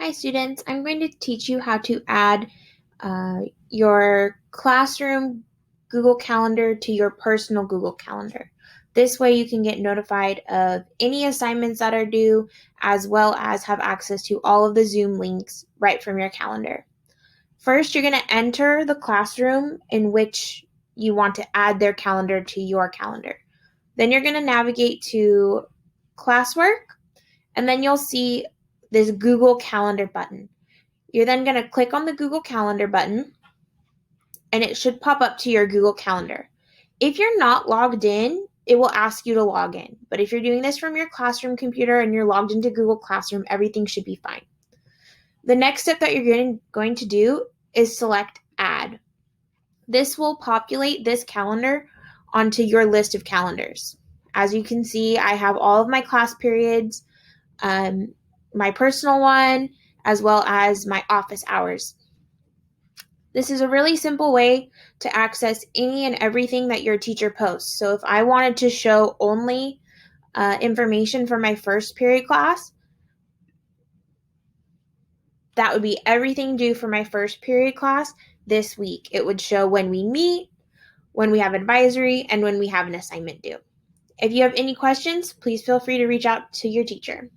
Hi students, I'm going to teach you how to add your classroom Google Calendar to your personal Google Calendar. This way you can get notified of any assignments that are due, as well as have access to all of the Zoom links right from your calendar. First, you're going to enter the classroom in which you want to add their calendar to your calendar. Then you're going to navigate to classwork, and then you'll see this Google Calendar button. You're then going to click on the Google Calendar button, and it should pop up to your Google Calendar. If you're not logged in, it will ask you to log in. But if you're doing this from your classroom computer and you're logged into Google Classroom, everything should be fine. The next step that you're going to do is select Add. This will populate this calendar onto your list of calendars. As you can see, I have all of my class periods, my personal one, as well as my office hours. This is a really simple way to access any and everything that your teacher posts. So if I wanted to show only information for my first period class, that would be everything due for my first period class this week. It would show when we meet, when we have advisory, and when we have an assignment due. If you have any questions, please feel free to reach out to your teacher.